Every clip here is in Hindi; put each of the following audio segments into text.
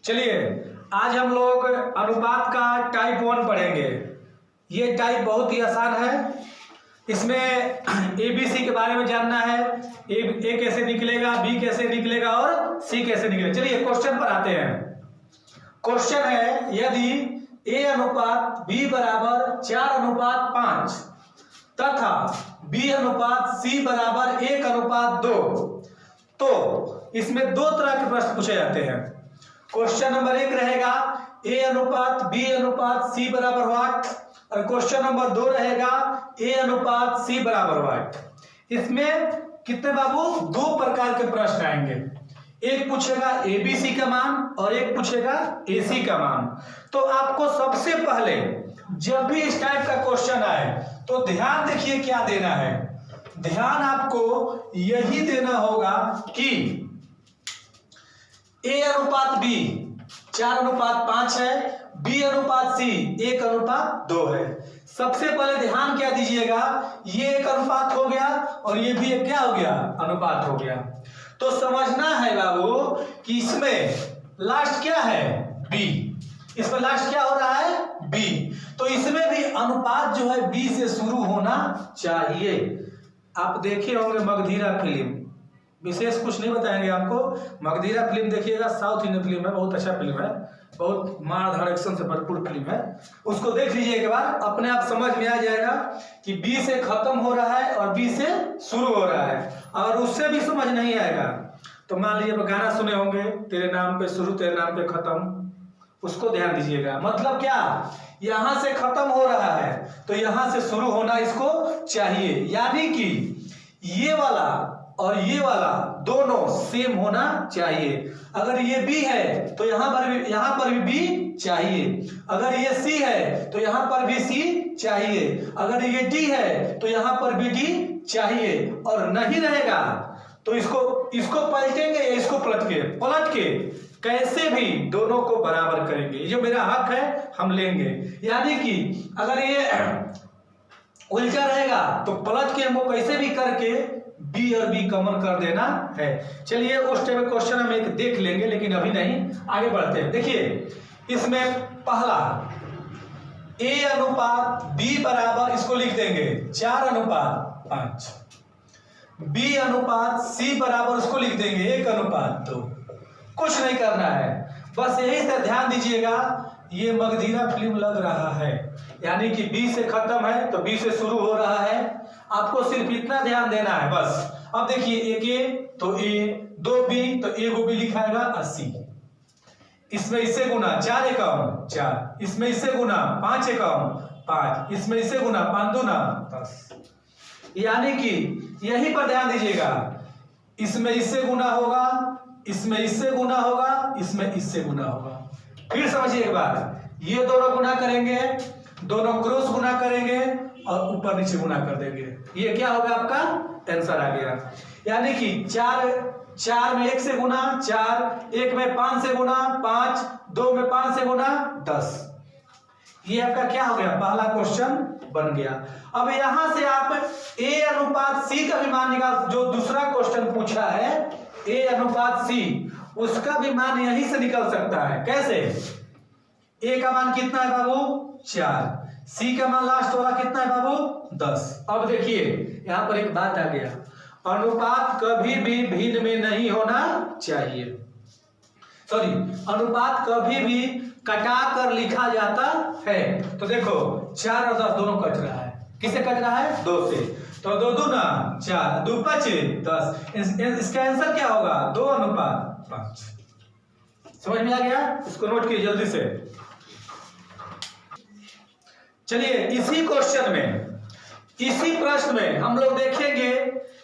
चलिए आज हम लोग अनुपात का टाइप 1 पढ़ेंगे। ये टाइप बहुत ही आसान है। इसमें ABC के बारे में जानना है। ए कैसे निकलेगा, बी कैसे निकलेगा और सी कैसे निकलेगा। चलिए क्वेश्चन पर आते हैं। क्वेश्चन है यदि A अनुपात B बराबर 4:5 तथा B अनुपात C बराबर 1:2 तो इसमें दो तरह के प्रश्न पूछे जाते हैं। क्वेश्चन नंबर 1 रहेगा A अनुपात B अनुपात C बराबर व्हाट, और क्वेश्चन नंबर 2 रहेगा A अनुपात C बराबर व्हाट। इसमें कितने बाबू दो प्रकार के प्रश्न आएंगे। एक पूछेगा ABC का मान और एक पूछेगा AC का मान। तो आपको सबसे पहले जब भी इस टाइप का क्वेश्चन आए तो ध्यान देखिए क्या देना है। ध्यान आपको यही देना होगा कि A अनुपात B 4:5 है, B अनुपात C 1:2 है। सबसे पहले ध्यान क्या दीजिएगा, ये एक अनुपात हो गया और ये भी एक क्या हो गया, अनुपात हो गया। तो समझना है बाबू कि इसमें लास्ट क्या है, B। इसमें लास्ट क्या हो रहा है, B। तो इसमें भी अनुपात जो है B से शुरू होना चाहिए। आप देखे होंगे मगधीरा फिल्म, विशेष कुछ नहीं बताएंगे आपको। मगधीरा फिल्म देखिएगा, साउथ इंडियन फिल्म है, बहुत अच्छा फिल्म है, बहुत मार धाड़ एक्शन से भरपूर फिल्म है। उसको देख लीजिए एक बार, अपने आप समझ में आ जाएगा कि B से खत्म हो रहा है और B से शुरू हो रहा है। और उससे भी समझ नहीं आएगा तो मान लीजिए गाना सुने होंगे, तेरे नाम पे शुरू तेरे नाम पे खत्म, उसको ध्यान दीजिएगा। मतलब क्या, यहां से खत्म हो रहा है तो यहां से शुरू होना इसको चाहिए। यानी कि ये वाला और ये वाला दोनों सेम होना चाहिए। अगर ये B है तो यहां पर भी B चाहिए। अगर ये C है तो यहां पर भी C चाहिए। अगर ये D है तो यहां पर भी D चाहिए। और नहीं रहेगा तो इसको पलटेंगे या इसको पलट के कैसे भी दोनों को बराबर करेंगे। ये जो मेरा हक है हम लेंगे। यानी कि अगर ये उल्टा रहेगा तो पलट के हमको कैसे भी करके B और B कॉमन कर देना है। चलिए उस टाइप क्वेश्चन हम एक देख लेंगे, लेकिन अभी नहीं, आगे बढ़ते हैं। देखिए इसमें पहला A अनुपात B बराबर, इसको लिख देंगे 4:5। B अनुपात C बराबर, उसको लिख देंगे 1:2। कुछ नहीं करना है, बस यही से ध्यान दीजिएगा। ये मगधीरा फिल्म लग रहा है, यानी कि B से खत्म है तो B से शुरू हो रहा है। आपको सिर्फ इतना ध्यान देना है बस। अब देखिए एक A तो A, 2B तो A भी लिखाएगा 80। इसमें इससे गुना 4 एकम 4, इसमें इससे गुना 5 एकम 5, इसमें इससे गुना 5 दूना 10। यानी कि यही पर ध्यान दीजिएगा, इसमें इससे गुना होगा, इसमें इससे गुना होगा, इसमें इससे गुना होगा। फिर समझिए एक बार, ये दोनों गुना करेंगे, दोनों क्रॉस गुना करेंगे और ऊपर नीचे गुना कर देंगे। ये क्या होगा, आपका आंसर आ गया। यानी कि 4 में 1 से गुना 4, 1 में 5 से गुना 5, 2 में 5 से गुना 10। ये आपका क्या हो गया, पहला क्वेश्चन बन गया। अब यहां से आप A अनुपात C का भी मान निकाल। जो दूसरा क्वेश्चन पूछा है A अनुपात C, उसका भी मान यहीं से निकल सकता है। कैसे, A का मान कितना है बाबू 4, C का मान लास्ट वाला कितना है बाबू 10। अब देखिए यहां पर एक बात आ गया, अनुपात कभी भी भिन्न में नहीं होना चाहिए। सॉरी, अनुपात कभी भी कटा कर लिखा जाता है। तो देखो 4 और 10 दोनों कट रहा है। किसे कट रहा है, 2 से। तो 2 दूना 4, 2 5 10। इसका आंसर क्या होगा, 2:5। समझ में आ गया, इसको नोट कीजिए जल्दी से। चलिए इसी क्वेश्चन में, इसी प्रश्न में हम लोग देखेंगे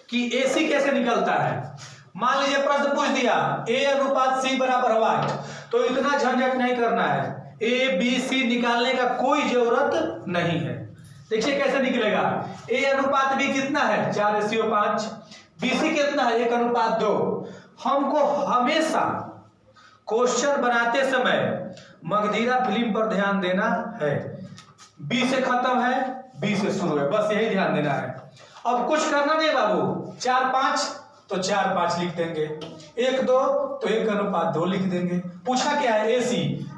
कि AC कैसे निकलता है। मान लीजिए प्रश्न पूछ दिया A अनुपात C बराबर व्हाट, तो इतना झंझट नहीं करना है। A B C निकालने का कोई जरूरत नहीं है। देखिए कैसे निकलेगा, A अनुपात B कितना है 4:5, BC कितना है 1:2। हमको हमेशा क्वेश्चन बनाते समय मगधीरा फिल्म पर ध्यान देना है। B से खत्म है, B से शुरू है, बस यही ध्यान देना है। अब कुछ करना नहीं बाबू, 4 5 तो 4 5 लिख देंगे। 1 2 तो 1:2 लिख देंगे। पूछा क्या है AC,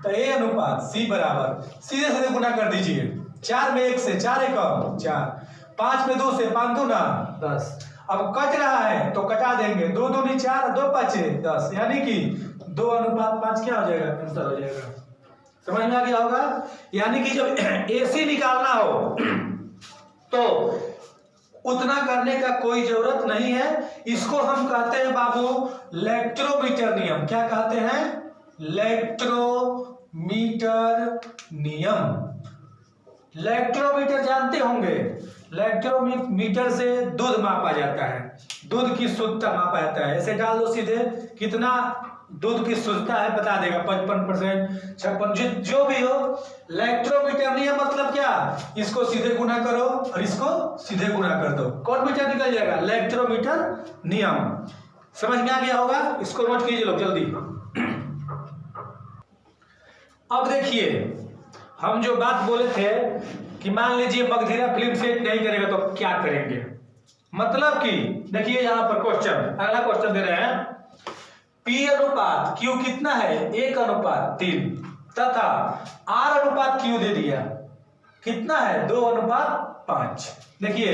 तो A:C बराबर सीधे सीधे गुना कर दीजिए। 4 में 1 से 4 एकम 4, 5 में 2 से 5 दूना 10। अब कट रहा है तो कटा देंगे, 2 दूनी 4, 2 5 10, यानी कि 2:5 क्या हो जाएगा, आंसर हो जाएगा। समझ में आ गया होगा। यानी कि जब AC निकालना हो तो उतना करने का कोई जरूरत नहीं है। इसको हम कहते हैं बाबू इलेक्ट्रोमीटर नियम। क्या कहते हैं? इलेक्ट्रोमीटर नियम। इलेक्ट्रोमीटर जानते होंगे, इलेक्ट्रोमीटर से दूध मापा जाता है, दूध की शुद्धता मापा जाता है। ऐसे डाल दो सीधे, कितना दूध की शुद्धता है बता देगा, 55%, 56%, जो भी हो। इलेक्ट्रोमीटर नियम मतलब क्या, इसको सीधे गुना करो और इसको सीधे गुना कर दो, कौन मीटर निकल जाएगा, इलेक्ट्रोमीटर नियम। समझ में आ गया होगा। इसको नोट कीजिए लोग जल्दी। अब देखिए हम जो बात बोले थे कि मान लीजिए मगधीरा फिल्म सेट नहीं करेगा तो क्या करेंगे, मतलब कि देखिए यहां पर क्वेश्चन, अगला क्वेश्चन दे रहे हैं P:Q कितना है, 1:3 तथा R:Q दे दिया, कितना है 2:5। देखिए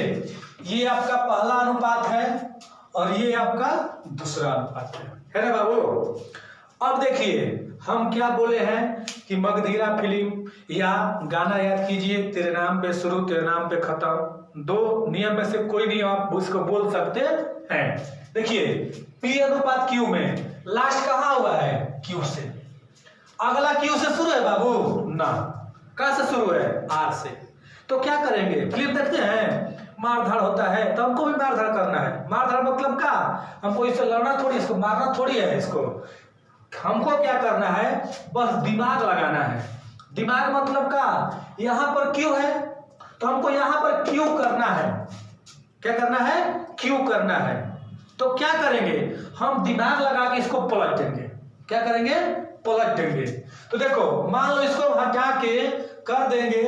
ये आपका पहला अनुपात है और ये आपका दूसरा अनुपात है ना बाबू। अब देखिए हम क्या बोले हैं कि मगधीरा फिल्म या गाना याद कीजिए, तेरे नाम पे शुरू तेरे नाम पे खत्म, 2 नियम में से कोई नियम आप उसको बोल सकते हैं। देखिए P:Q में लास्ट कहां हुआ है, Q से। अगला Q से शुरू है बाबू ना, कहां से शुरू है, R से। तो क्या करेंगे, फिल्म देखते हैं मारधाड़ होता है तो हमको भी मारधाड़ करना है। मारधाड़ मतलब क्या, हमको इससे लड़ना थोड़ी, इसको मारना थोड़ी है। इसको हमको क्या करना है, बस दिमाग लगाना है। दिमाग मतलब क्या, यहां पर Q है तो हमको यहां पर Q करना है। क्या करना है, Q करना है। तो क्या करेंगे, हम दिमाग लगा के इसको पलट देंगे। क्या करेंगे, पलट देंगे। तो देखो मान लो इसको हटा के कर देंगे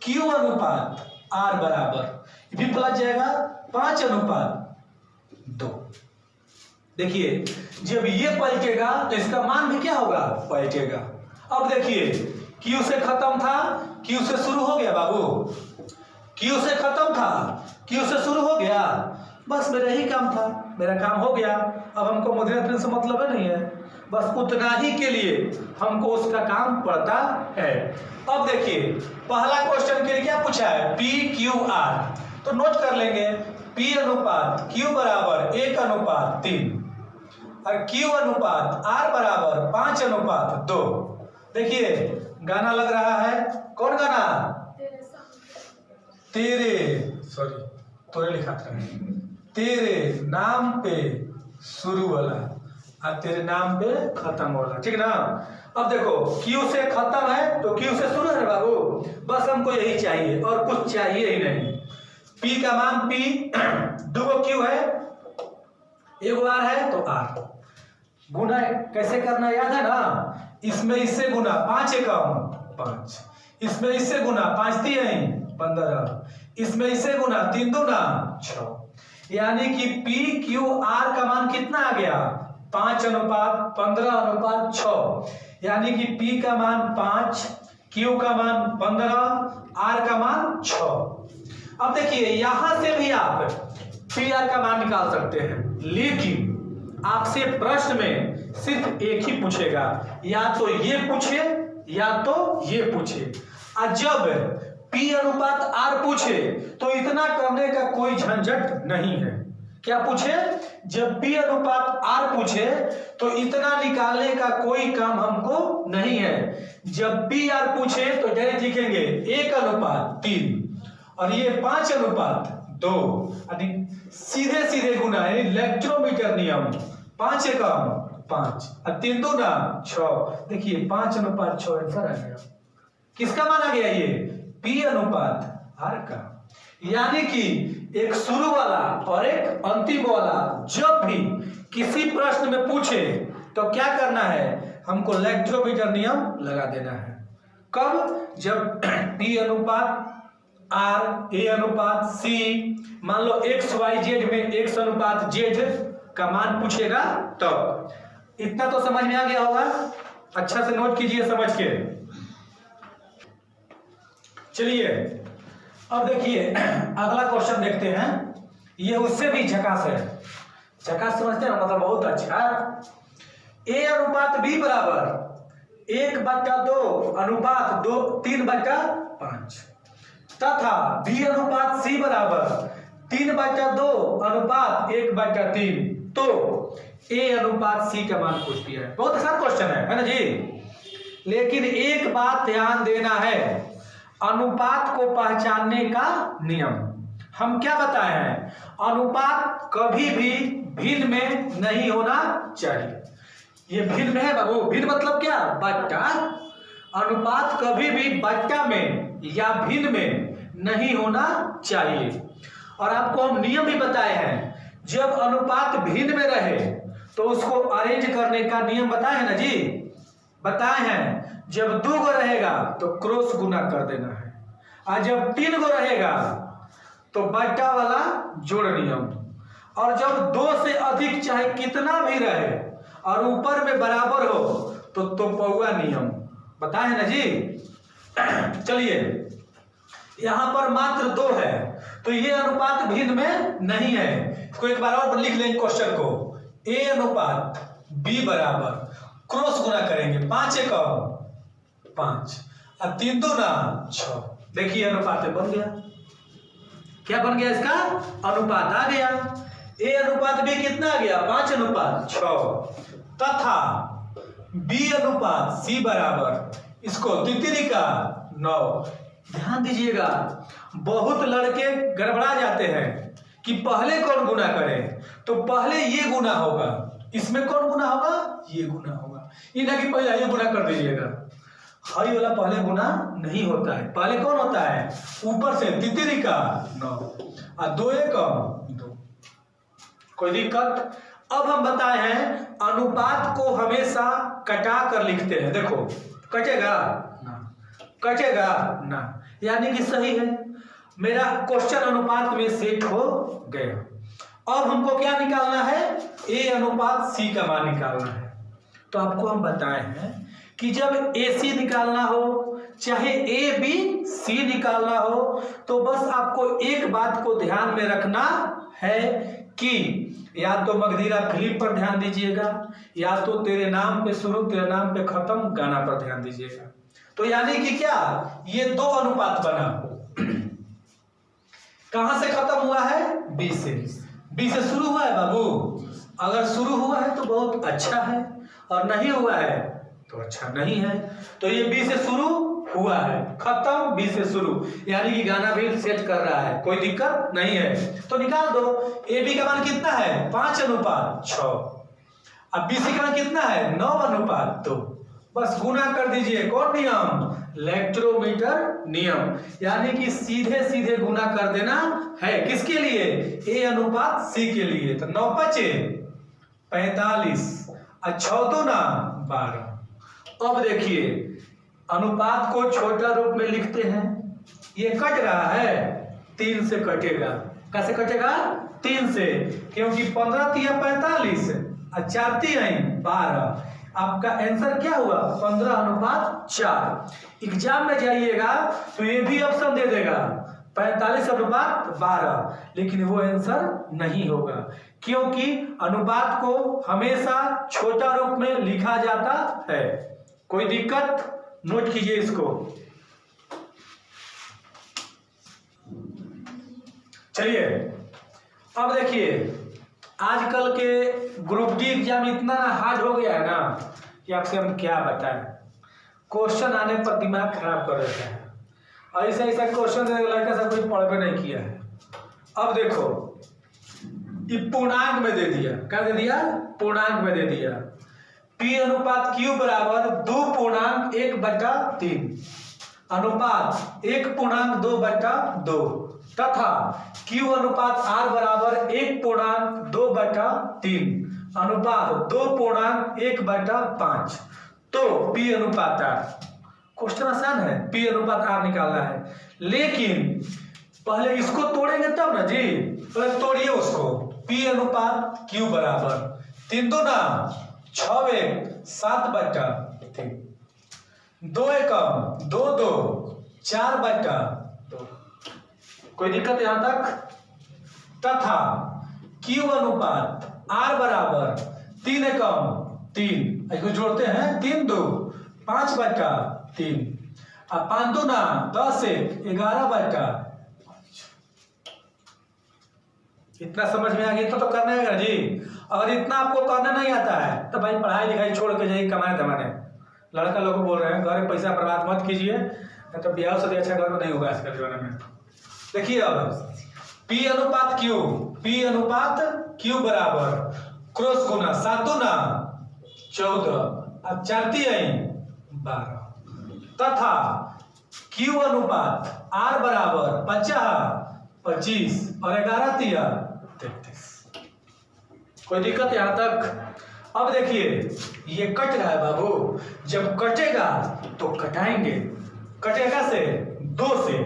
Q:R बराबर, भी पलट जाएगा 5:2। देखिए जब ये पलटेगा तो इसका मान भी क्या होगा, पलटेगा। अब देखिए Q से खत्म था, Q से शुरू हो गया बाबू, Q से खत्म था, Q से शुरू हो गया, बस मेरा ही काम था, मेरा काम हो गया। अब हमको मगधीरा फिल्म से मतलब नहीं है, बस उतना ही के लिए हमको उसका काम पड़ता है। अब देखिए पहला क्वेश्चन के लिए क्या पूछा है, P:Q:R, तो नोट कर लेंगे P:Q बराबर 1:3 और Q:R बराबर 5:2। देखिए गाना लग रहा है, कौन गाना, तोरे लिखा था, तेरे नाम पे शुरू वाला और तेरे नाम पे खत्म वाला, ठीक ना। अब देखो Q से खत्म है तो Q से शुरू है बाबू, बस हमको यही चाहिए और कुछ चाहिए ही नहीं। P का मान P, 2 Q है, 1 R है तो R। गुना कैसे करना याद है ना, इसमें इससे गुना 5 एकम 5, इसमें इससे गुना 5 3 15, इसमें इससे गुना 3 दूना 6, यानी कि P:Q:R का मान कितना आ गया, 5:15:6, यानी कि P का मान 5, Q का मान 15, R का मान 6। अब देखिए यहां से भी आप PR का मान निकाल सकते हैं, लेकिन आपसे प्रश्न में सिर्फ एक ही पूछेगा, या तो ये पूछे या तो ये पूछे। और जब P:R पूछे तो इतना करने का कोई झंझट नहीं है। क्या पूछे, जब P:R पूछे तो इतना निकालने का कोई काम हमको नहीं है। जब PR पूछे तो डायरेक्ट लिखेंगे 1:3 और ये 5:2, सीधे सीधे गुना है, इलेक्ट्रोमीटर नियम, 5 एकम 5 और 3 दूना 6। देखिए 5:6 आंसर आ गया। किसका मान आ गया, ये P:R का। यानी कि एक शुरू वाला और एक अंतिम वाला जब भी किसी प्रश्न में पूछे तो क्या करना है, हमको इलेक्ट्रोमीटर नियम लगा देना है। कब, जब P:R A:C, मान लो XYZ में X:Z का मान पूछेगा तब। इतना तो समझ में आ गया होगा, अच्छा से नोट कीजिए समझ के। चलिए अब देखिए अगला क्वेश्चन देखते हैं, ये उससे भी झकास है। झकास समझते हैं मतलब बहुत अच्छा। ए अनुपात बी बराबर 1/2 अनुपात 3/5 तथा बी अनुपात सी बराबर 3/2 अनुपात 1/3, तो ए अनुपात सी का मान पूछ दिया है। बहुत आसान क्वेश्चन है ना जी। लेकिन एक बात ध्यान देना है, अनुपात को पहचानने का नियम हम क्या बताए हैं, अनुपात कभी भी भिन्न में नहीं होना चाहिए। ये भिन्न में है बाबू, भिन्न मतलब क्या, बट्टा। अनुपात कभी भी बट्टा में या भिन्न में नहीं होना चाहिए। और आपको हम नियम भी बताए हैं, जब अनुपात भिन्न में रहे तो उसको अरेंज करने का नियम बताए हैं ना जी, बताए हैं। जब 2 गो रहेगा तो क्रॉस गुना कर देना है, और जब 3 गो रहेगा तो बट्टा वाला जोड़ नियम, और जब 2 से अधिक चाहे कितना भी रहे और ऊपर में बराबर हो तो पौआ नियम बताए हैं ना जी। चलिए यहां पर मात्र 2 है तो ये अनुपात भिन्न में नहीं है। इसको एक बार और लिख लेंगे क्वेश्चन को, ए अनुपात बी बराबर क्रॉस गुना करेंगे, 5 1 5 और 3 2 6। देखिए अनुपात बन गया। क्या बन गया, इसका अनुपात आ गया। ए अनुपात बी कितना आ गया, 5:6 तथा बी अनुपात सी बराबर, इसको तितली का 9। ध्यान दीजिएगा, बहुत लड़के गड़बड़ा जाते हैं कि पहले कौन गुना करे, तो पहले ये गुना होगा, इसमें कौन गुना होगा, ये गुना होगा। ये ना कि पहले ये गुना कर दीजिएगा, हाई वाला पहले गुना नहीं होता है। पहले कौन होता है, ऊपर से तितली का 9 और 2 1 2। कोई दिक्कत। अब हम बताए हैं अनुपात को हमेशा कटा कर लिखते हैं। देखो कटेगा ना, कटेगा ना, यानी कि सही है। मेरा क्वेश्चन अनुपात में सेट हो गया। अब हमको क्या निकालना है, ए अनुपात सी का मान निकालना है। तो आपको हम बताए हैं कि जब ए सी निकालना हो चाहे ए बी सी निकालना हो, तो बस आपको एक बात को ध्यान में रखना है कि या तो मगधीरा फिल्म पर ध्यान दीजिएगा, या तो तेरे नाम पे शुरू तेरे नाम पे खत्म गाना पर ध्यान दीजिएगा। तो यानी कि क्या, ये 2 अनुपात बना, कहां से खत्म हुआ है, बी से। बी से शुरू हुआ है बाबू, अगर शुरू हुआ है तो बहुत अच्छा है, और नहीं हुआ है तो अच्छा नहीं है। तो ये बी से शुरू हुआ है, खत्म बी से शुरू, यानी कि गाना भी सेट कर रहा है, कोई दिक्कत नहीं है। तो निकाल दो, ए बी का मान कितना है, 5:6। अब बी सी का मान कितना है, 9:2। बस गुना कर दीजिए, कौन नियम, इलेक्ट्रोमीटर नियम, यानी कि सीधे सीधे गुना कर देना है। किसके लिए, ए अनुपात सी के लिए। तो 9 5 45 और 6 2 12। अब देखिए अनुपात को छोटा रूप में लिखते हैं, ये कट रहा है 3 से कटेगा। कैसे कटेगा, 3 से, क्योंकि 15 3 45 और 4 3 12। आपका आंसर क्या हुआ, 15:4। एग्जाम में जाइएगा तो ये भी ऑप्शन दे देगा 45:12, लेकिन वो आंसर नहीं होगा, क्योंकि अनुपात को हमेशा छोटा रूप में लिखा जाता है। कोई दिक्कत, नोट कीजिए इसको। चलिए अब देखिए, आजकल के ग्रुप डी एग्जाम इतना हार्ड हो गया है ना कि आपसे हम क्या बताएं। क्वेश्चन आने पर दिमाग खराब कर देता है। ऐसा ऐसा क्वेश्चन लड़का सब कोई पढ़वे नहीं किया है। अब देखो ये पूर्णांक में दे दिया, क्या दे दिया, पूर्णांक में दे दिया। पी अनुपात क्यू बराबर 2.1/3 अनुपात 1.2/2 तथा क्यू अनुपात आर बराबर 1.2/3 अनुपात 2.1/5। तो पी अनुपात आर, क्वेश्चन आसान है, पी अनुपात आर निकालना है। लेकिन पहले इसको तोड़ेंगे तब ना जी, पहले तोड़िए उसको, P अनुपात Q बराबर 3 दूना 6 1 7/3 2 एकम 2 2 4/2। कोई दिक्कत यहां तक? तथा Q अनुपात R बराबर 3 एकम 3, इसको जोड़ते हैं 3 2 5/3 अब 5 दूना 10 1 11/5। इतना समझ में आ गया तो करना है जी। अगर इतना आपको करना नहीं आता है तो भाई पढ़ाई लिखाई छोड़ के जाइए कमाने धमाने। लड़का लोग बोल रहे हैं घर में पैसा बर्बाद मत कीजिए, तो ब्याह से अच्छा घर में नहीं होगा इसके जमाने में। देखिए अब P अनुपात Q बराबर क्रॉस गुना 7 दूना 14 अब 4 3 12 तथा Q अनुपात R बराबर 50 25 और 11 3 33। कोई दिक्कत यहां तक? अब देखिए ये कट रहा है बाबू, जब कटेगा तो कटाएंगे। कटेगा से 2 से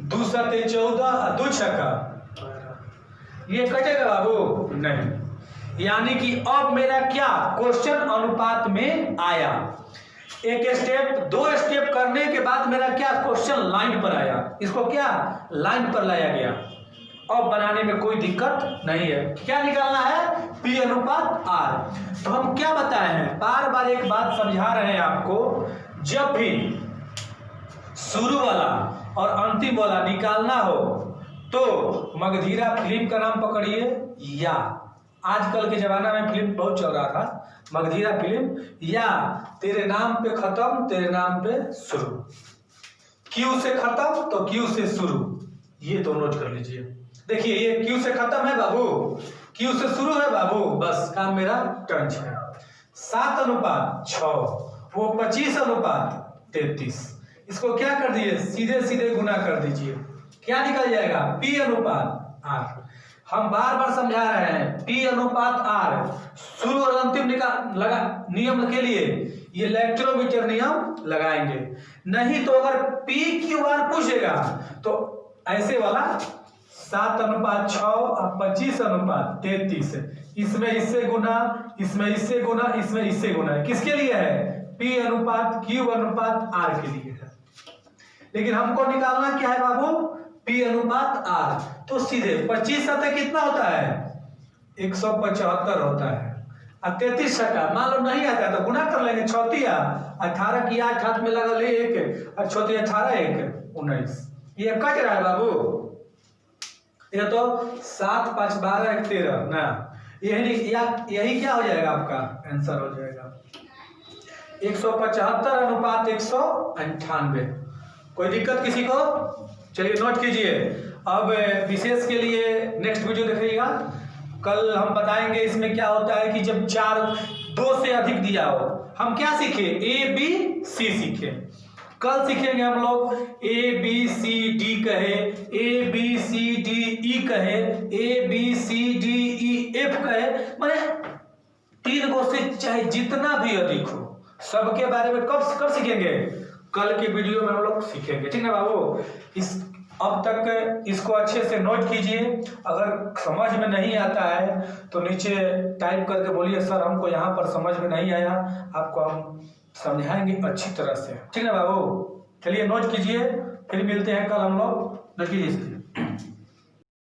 2 7 14 और 2 6 ये कटेगा बाबू नहीं। यानी कि अब मेरा क्या क्वेश्चन अनुपात में आया। एक स्टेप 2 स्टेप करने के बाद मेरा क्या क्वेश्चन लाइन पर आया। इसको क्या लाइन पर लाया गया। अब बनाने में कोई दिक्कत नहीं है। क्या निकालना है? P अनुपात R। तो हम क्या बताए हैं, बार बार एक बात समझा रहे हैं आपको, जब भी शुरू वाला और अंतिम वाला निकालना हो तो मगधीरा फिल्म का नाम पकड़िए, या आजकल के जमाना में फिल्म बहुत चल रहा था मगधीरा फिल्म, या तेरे नाम पे खत्म तेरे नाम पे शुरू। Q से खत्म तो Q से शुरू, ये तो नोट कर लीजिए। देखिए ये Q से खत्म है बाबू, Q से शुरू है बाबू, बस काम मेरा टंच है। 7 अनुपात 6 वो 25 अनुपात 33। इसको क्या कर दीजिए, सीधे सीधे गुना कर दीजिए। क्या निकल जाएगा? P अनुपात R। हम बार बार समझा रहे हैं P अनुपात R शुरू और अंतिम लगा नियम के लिए ये इलेक्ट्रोमीटर नियम लगाएंगे। नहीं तो अगर PQR पूछेगा तो ऐसे वाला 7 अनुपात 6 और 25 अनुपात 33, इसमें इससे गुना इसमें इससे गुना इसमें इससे गुना है। किसके लिए है? P अनुपात Q अनुपात R के लिए है। लेकिन हमको निकालना क्या है बाबू? P अनुपात R। तो सीधे 25 सतह कितना होता है? 175 होता है। अब 33 का मान लो नहीं आता तो गुना कर लेंगे। 6 18 की 8 हाथ में लगा ले 1 और 6 18 1 19। ये कट रहा है बाबू। ये तो 7 5 12 1 13 ना, यही क्या हो जाएगा आपका आंसर हो जाएगा 175 अनुपात 198। कोई दिक्कत किसी को? चलिए नोट कीजिए। अब विशेष के लिए नेक्स्ट वीडियो देखिएगा। कल हम बताएंगे इसमें क्या होता है कि जब 2 से अधिक दिया हो, हम क्या सीखे? ABC सीखे। कल सीखेंगे हम लोग ABCD कहे, ABCDE कहे, ABCDEF कहे, माने 3 गो से चाहे जितना भी अधिक हो सबके बारे में कब सीखेंगे? कल के वीडियो में हम लोग सीखेंगे। ठीक है बाबू? अब तक इसको अच्छे से नोट कीजिए। अगर समझ में नहीं आता है तो नीचे टाइप करके बोलिए सर हमको यहाँ पर समझ में नहीं आया, आपको हम समझाएंगे अच्छी तरह से। ठीक है बाबू? चलिए नोट कीजिए, फिर मिलते हैं कल हम लोग। नोट कीजिए।